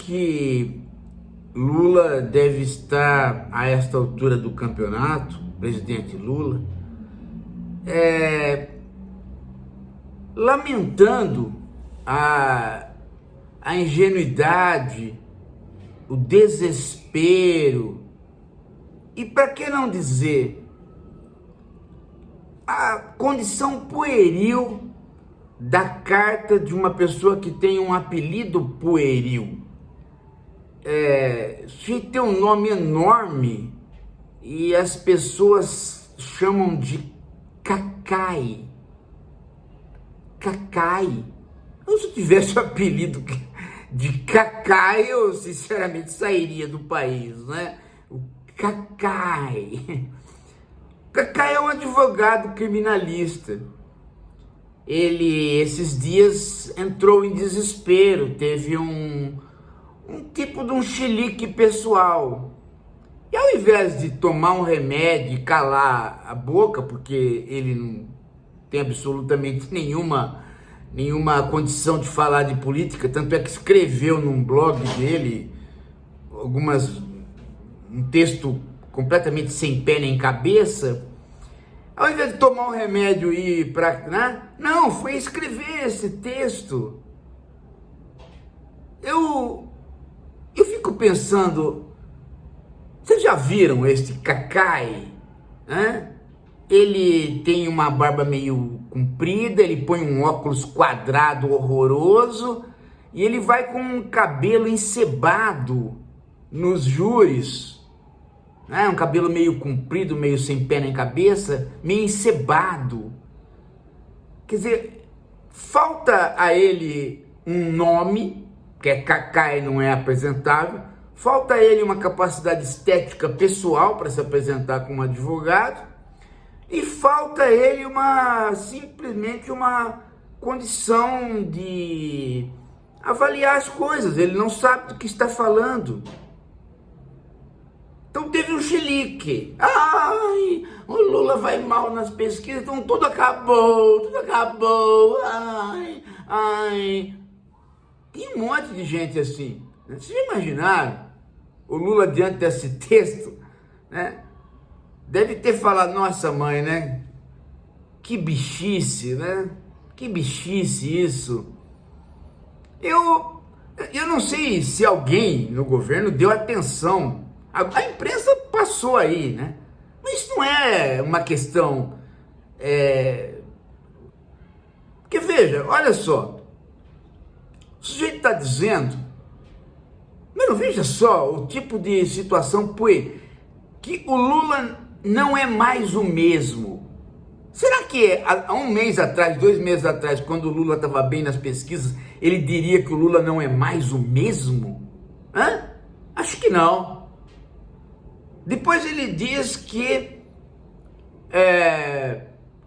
que Lula deve estar, a esta altura do campeonato, presidente Lula, lamentando a ingenuidade, o desespero e, para que não dizer, a condição pueril da carta de uma pessoa que tem um apelido pueril. Se tem um nome enorme e as pessoas chamam de Cacai. Cacai. Se eu tivesse o apelido de Cacai, eu sinceramente sairia do país, né? O Cacai. Cacai é um advogado criminalista. Ele, esses dias, entrou em desespero, teve um tipo de um chilique pessoal. E ao invés de tomar um remédio e calar a boca, porque ele não tem absolutamente nenhuma condição de falar de política, tanto é que escreveu num blog dele um texto completamente sem pé nem cabeça. Ao invés de tomar um remédio e ir para... né? Não, foi escrever esse texto. Eu fico pensando, vocês já viram este Cacai? Ele tem uma barba meio comprida, ele põe um óculos quadrado horroroso e ele vai com um cabelo encebado nos júris. Um cabelo meio comprido, meio sem pé nem cabeça, meio encebado. Quer dizer, falta a ele um nome, que é Cacai, não é apresentável, falta a ele uma capacidade estética pessoal para se apresentar como advogado, e falta a ele simplesmente uma condição de avaliar as coisas. Ele não sabe do que está falando. Então teve um chilique. Ai, o Lula vai mal nas pesquisas, então tudo acabou. Ai. Tem um monte de gente assim. Vocês já imaginaram o Lula diante desse texto, né? Deve ter falado, nossa mãe, né? Que bichice, né? Que bichice isso. Eu não sei se alguém no governo deu atenção. A imprensa passou aí, né? Mas isso não é uma questão... Porque veja, olha só. O sujeito está dizendo... Mas não, veja só o tipo de situação que o Lula não é mais o mesmo. Será que há um mês atrás, 2 meses atrás, quando o Lula estava bem nas pesquisas, ele diria que o Lula não é mais o mesmo? Acho que não. Depois ele diz que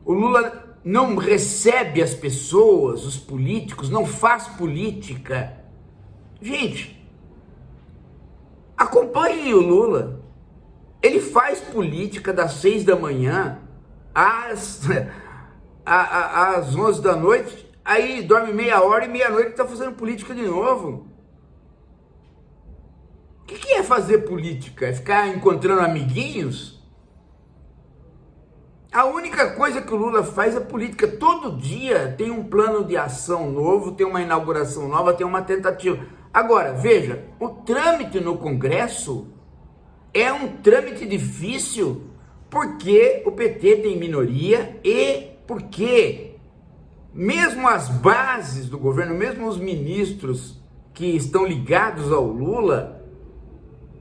o Lula não recebe as pessoas, os políticos, não faz política. Gente, acompanhem o Lula. Ele faz política das 6 da manhã às 11 da noite, aí dorme meia hora e meia-noite está fazendo política de novo. O que é fazer política? É ficar encontrando amiguinhos? A única coisa que o Lula faz é política. Todo dia tem um plano de ação novo, tem uma inauguração nova, tem uma tentativa. Agora, veja, o trâmite no Congresso é um trâmite difícil porque o PT tem minoria e porque mesmo as bases do governo, mesmo os ministros que estão ligados ao Lula,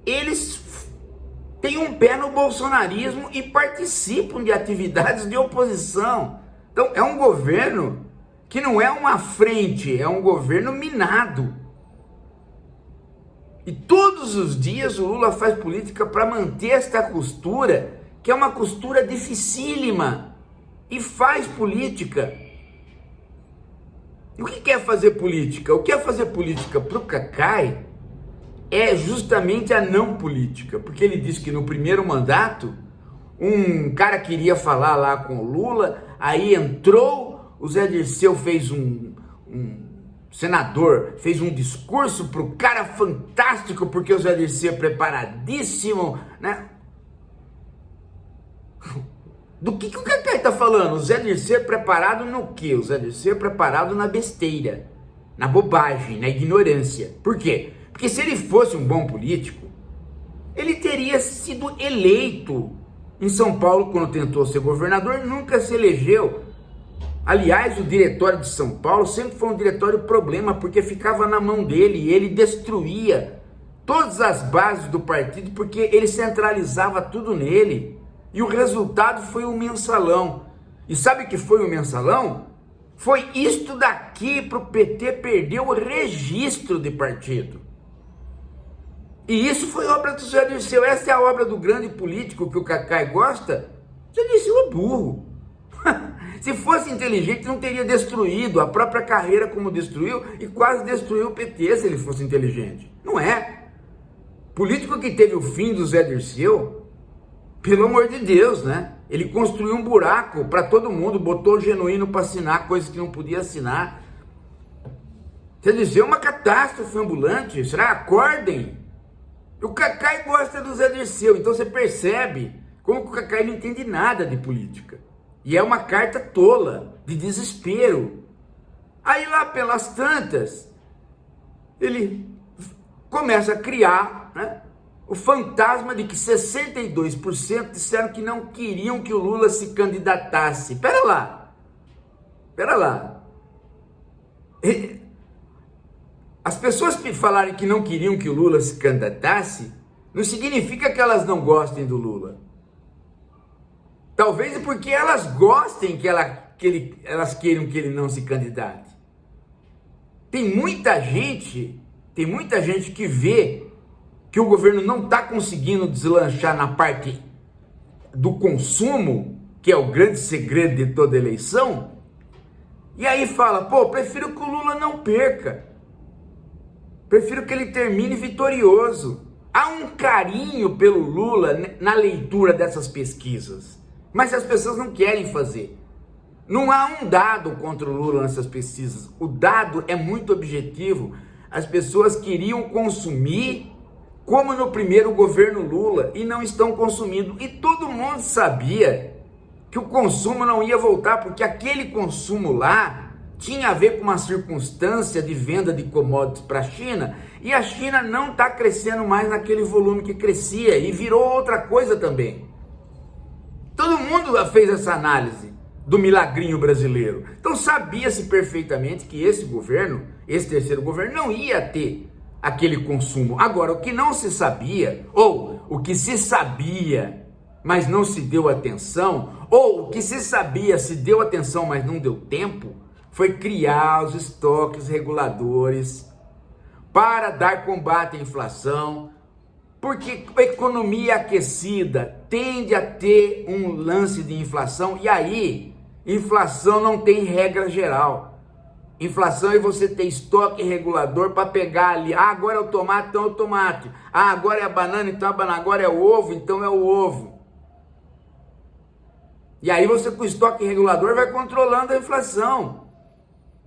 eles têm um pé no bolsonarismo e participam de atividades de oposição. Então é um governo que não é uma frente, é um governo minado. E todos os dias o Lula faz política para manter esta costura, que é uma costura dificílima, e faz política. E o que é fazer política? O que é fazer política para o Cacai é justamente a não política, porque ele disse que no primeiro mandato, um cara queria falar lá com o Lula, aí entrou, o Zé Dirceu fez senador, fez um discurso pro cara fantástico, porque o Zé Dirceu é preparadíssimo, né? Do que o Cacai tá falando? O Zé Dirceu é preparado no quê? O Zé Dirceu é preparado na besteira, na bobagem, na ignorância. Por quê? Porque se ele fosse um bom político, ele teria sido eleito em São Paulo quando tentou ser governador, nunca se elegeu. Aliás, o diretório de São Paulo sempre foi um diretório problema, porque ficava na mão dele e ele destruía todas as bases do partido, porque ele centralizava tudo nele. E o resultado foi o mensalão. E sabe o que foi o mensalão? Foi isto daqui para o PT perder o registro de partido. E isso foi obra do Zé Dirceu. Essa é a obra do grande político que o Cacai gosta. Zé Dirceu é burro. Se fosse inteligente, não teria destruído a própria carreira como destruiu e quase destruiu o PT se ele fosse inteligente. Não é. Político que teve o fim do Zé Dirceu, pelo amor de Deus, né? Ele construiu um buraco para todo mundo, botou o Genuíno para assinar coisas que não podia assinar. Zé Dirceu é uma catástrofe ambulante. Será? Acordem. O Cacai gosta do Zé Dirceu, então você percebe como que o Cacai não entende nada de política. E é uma carta tola, de desespero. Aí lá pelas tantas, ele começa a criar, né, o fantasma de que 62% disseram que não queriam que o Lula se candidatasse. Pera lá. As pessoas que falarem que não queriam que o Lula se candidatasse, não significa que elas não gostem do Lula. Talvez é porque elas gostem elas queiram que ele não se candidate. Tem muita gente que vê que o governo não está conseguindo deslanchar na parte do consumo, que é o grande segredo de toda eleição, e aí fala, pô, prefiro que o Lula não perca. Prefiro que ele termine vitorioso. Há um carinho pelo Lula na leitura dessas pesquisas. Mas as pessoas não querem fazer. Não há um dado contra o Lula nessas pesquisas. O dado é muito objetivo. As pessoas queriam consumir como no primeiro governo Lula e não estão consumindo. E todo mundo sabia que o consumo não ia voltar, porque aquele consumo lá tinha a ver com uma circunstância de venda de commodities para a China, e a China não está crescendo mais naquele volume que crescia, e virou outra coisa também. Todo mundo fez essa análise do milagrinho brasileiro. Então sabia-se perfeitamente que esse governo, esse terceiro governo, não ia ter aquele consumo. Agora, o que não se sabia, ou o que se sabia, mas não se deu atenção, ou o que se sabia, se deu atenção, mas não deu tempo, foi criar os estoques reguladores para dar combate à inflação, porque a economia aquecida tende a ter um lance de inflação, e aí, inflação não tem regra geral. Inflação é você ter estoque regulador para pegar ali, agora é o tomate, então é o tomate, agora é a banana, então a banana, agora é o ovo, então é o ovo. E aí você com o estoque regulador vai controlando a inflação.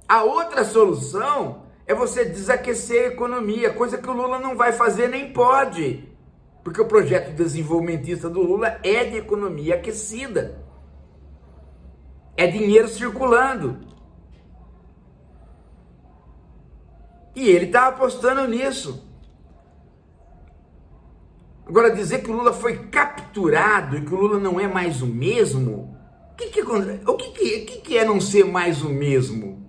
A outra solução é você desaquecer a economia, coisa que o Lula não vai fazer nem pode, porque o projeto desenvolvimentista do Lula é de economia aquecida, é dinheiro circulando, e ele está apostando nisso. Agora, dizer que o Lula foi capturado e que o Lula não é mais o mesmo, o que é não ser mais o mesmo?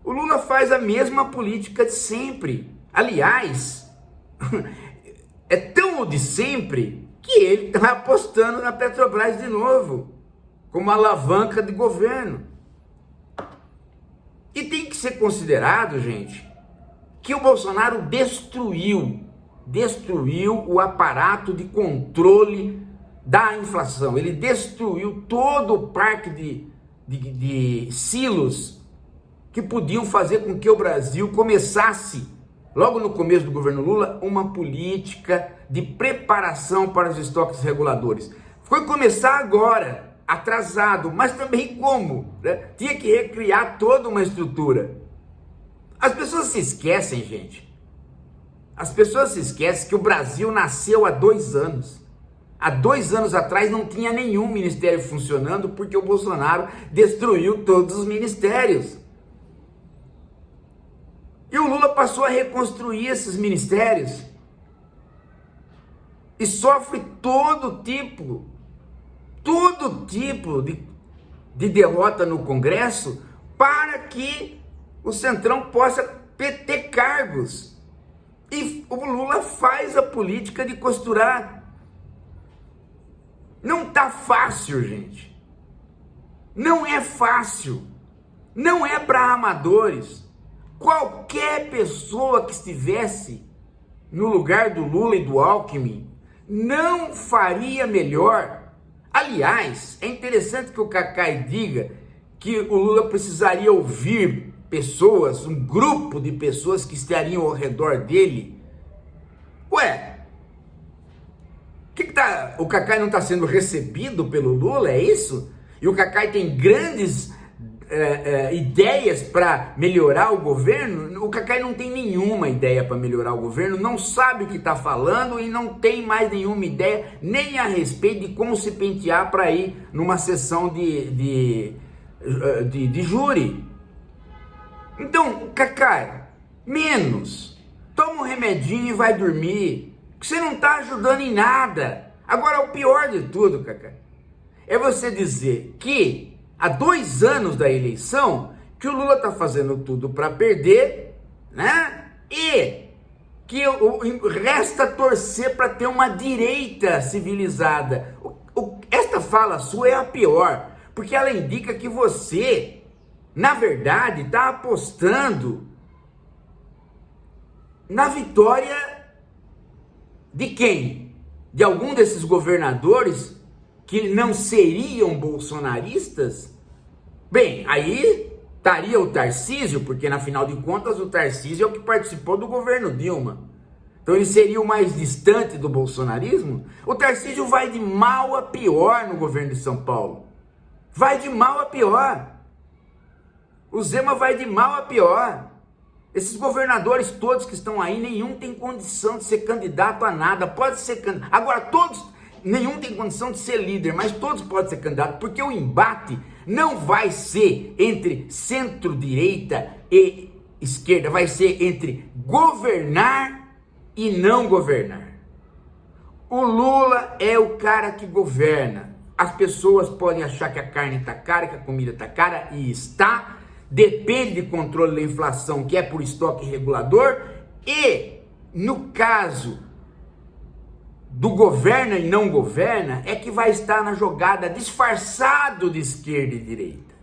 O Lula faz a mesma política de sempre. Aliás, é tão o de sempre que ele está apostando na Petrobras de novo, como alavanca de governo. E tem que ser considerado, gente, que o Bolsonaro destruiu o aparato de controle da inflação. Ele destruiu todo o parque de silos que podiam fazer com que o Brasil começasse, logo no começo do governo Lula, uma política de preparação para os estoques reguladores. Foi começar agora atrasado, mas também como? Né? Tinha que recriar toda uma estrutura. As pessoas se esquecem, gente. As pessoas se esquecem que o Brasil nasceu há 2 anos. Há 2 anos atrás não tinha nenhum ministério funcionando porque o Bolsonaro destruiu todos os ministérios. E o Lula passou a reconstruir esses ministérios. E sofre todo tipo de derrota no Congresso para que o Centrão possa ter cargos. E o Lula faz a política de costurar. Não tá fácil, gente. Não é fácil. Não é para amadores. Qualquer pessoa que estivesse no lugar do Lula e do Alckmin não faria melhor. Aliás, é interessante que o Cacai diga que o Lula precisaria ouvir pessoas, um grupo de pessoas que estariam ao redor dele. Ué, o Cacai não está sendo recebido pelo Lula, é isso? E o Cacai tem grandes ideias para melhorar o governo? O Cacai não tem nenhuma ideia para melhorar o governo, não sabe o que está falando e não tem mais nenhuma ideia nem a respeito de como se pentear para ir numa sessão de júri. Então, Cacai, menos. Toma um remedinho e vai dormir. Você não está ajudando em nada. Agora, o pior de tudo, Cacai, é você dizer que há 2 anos da eleição que o Lula está fazendo tudo para perder, né? E que resta torcer para ter uma direita civilizada. Esta fala sua é a pior, porque ela indica que você, na verdade, está apostando na vitória de quem? De algum desses governadores que não seriam bolsonaristas? Bem, aí estaria o Tarcísio, porque na final de contas o Tarcísio é o que participou do governo Dilma. Então ele seria o mais distante do bolsonarismo? O Tarcísio vai de mal a pior no governo de São Paulo. Vai de mal a pior. O Zema vai de mal a pior. Esses governadores todos que estão aí, nenhum tem condição de ser candidato a nada. Pode ser candidato. Agora todos, nenhum tem condição de ser líder, mas todos podem ser candidatos, porque o embate não vai ser entre centro-direita e esquerda, vai ser entre governar e não governar. O Lula é o cara que governa. As pessoas podem achar que a carne está cara, que a comida está cara, e está. Depende de controle da inflação, que é por estoque regulador, e no caso do governa e não governa, é que vai estar na jogada disfarçado de esquerda e direita.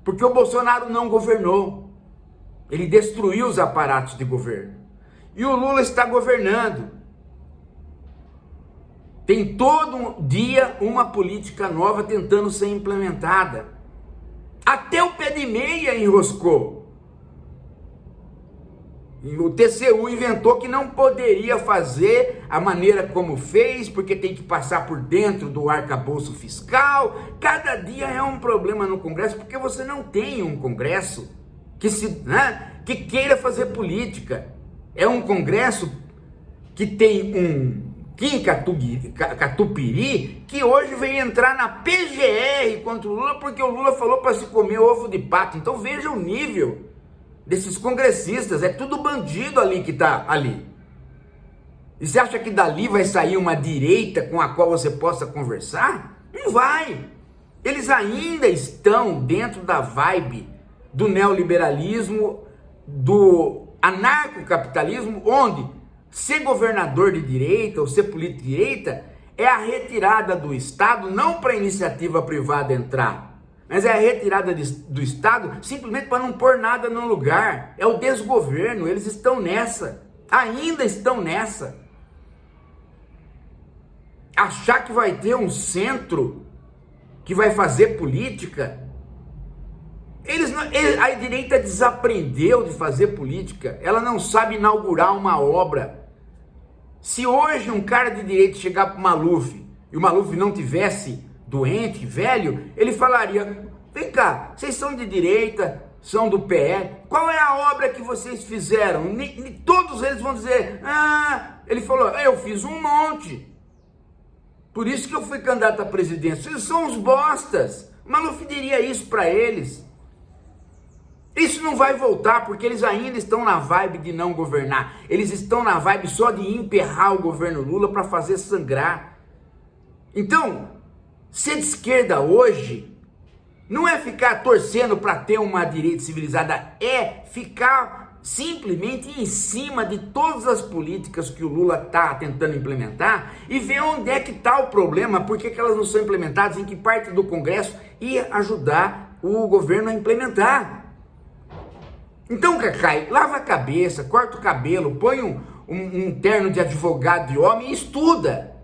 Porque o Bolsonaro não governou, ele destruiu os aparatos de governo, e o Lula está governando. Tem todo dia uma política nova tentando ser implementada. Até o pé de meia enroscou. E o TCU inventou que não poderia fazer a maneira como fez, porque tem que passar por dentro do arcabouço fiscal. Cada dia é um problema no Congresso, porque você não tem um Congresso que queira fazer política. É um Congresso que tem um Kim Catupiry, que hoje vem entrar na PGR contra o Lula, porque o Lula falou para se comer ovo de pato. Então veja o nível desses congressistas, é tudo bandido ali que está ali. E você acha que dali vai sair uma direita com a qual você possa conversar? Não vai. Eles ainda estão dentro da vibe do neoliberalismo, do anarcocapitalismo, onde ser governador de direita ou ser político de direita é a retirada do Estado, não para a iniciativa privada entrar, mas é a retirada do Estado simplesmente para não pôr nada no lugar. É o desgoverno, eles estão nessa, ainda estão nessa. Achar que vai ter um centro que vai fazer política, a direita desaprendeu de fazer política, ela não sabe inaugurar uma obra. Se hoje um cara de direita chegar para o Maluf e o Maluf não tivesse doente, velho, ele falaria: vem cá, vocês são de direita, são do PL, qual é a obra que vocês fizeram? Todos eles vão dizer: ele falou, eu fiz um monte, por isso que eu fui candidato à presidência. Eles são os bostas. O Maluf diria isso para eles. Isso não vai voltar, porque eles ainda estão na vibe de não governar. Eles estão na vibe só de emperrar o governo Lula para fazer sangrar. Então, ser de esquerda hoje não é ficar torcendo para ter uma direita civilizada, é ficar simplesmente em cima de todas as políticas que o Lula está tentando implementar e ver onde é que está o problema, por que elas não são implementadas, em que parte do Congresso ia ajudar o governo a implementar. Então, Cacai, lava a cabeça, corta o cabelo, põe um terno de advogado de homem e estuda.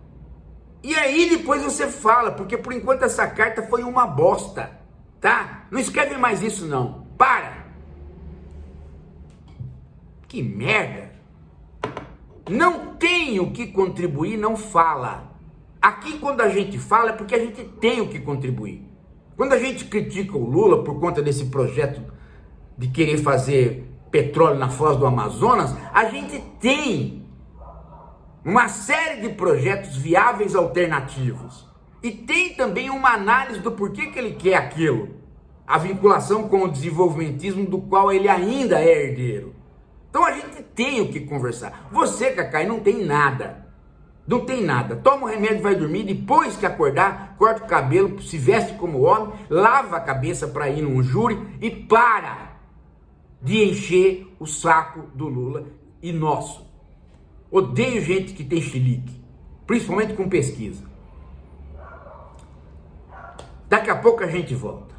E aí depois você fala, porque por enquanto essa carta foi uma bosta, tá? Não escreve mais isso não, para! Que merda! Não tem o que contribuir, não fala. Aqui quando a gente fala é porque a gente tem o que contribuir. Quando a gente critica o Lula por conta desse projeto de querer fazer petróleo na foz do Amazonas, a gente tem uma série de projetos viáveis alternativos. E tem também uma análise do porquê que ele quer aquilo. A vinculação com o desenvolvimentismo do qual ele ainda é herdeiro. Então a gente tem o que conversar. Você, Cacai, não tem nada. Não tem nada. Toma o remédio e vai dormir. Depois que acordar, corta o cabelo, se veste como homem, lava a cabeça para ir num júri e para de encher o saco do Lula e nosso. Odeio gente que tem chilique, principalmente com pesquisa. Daqui a pouco a gente volta.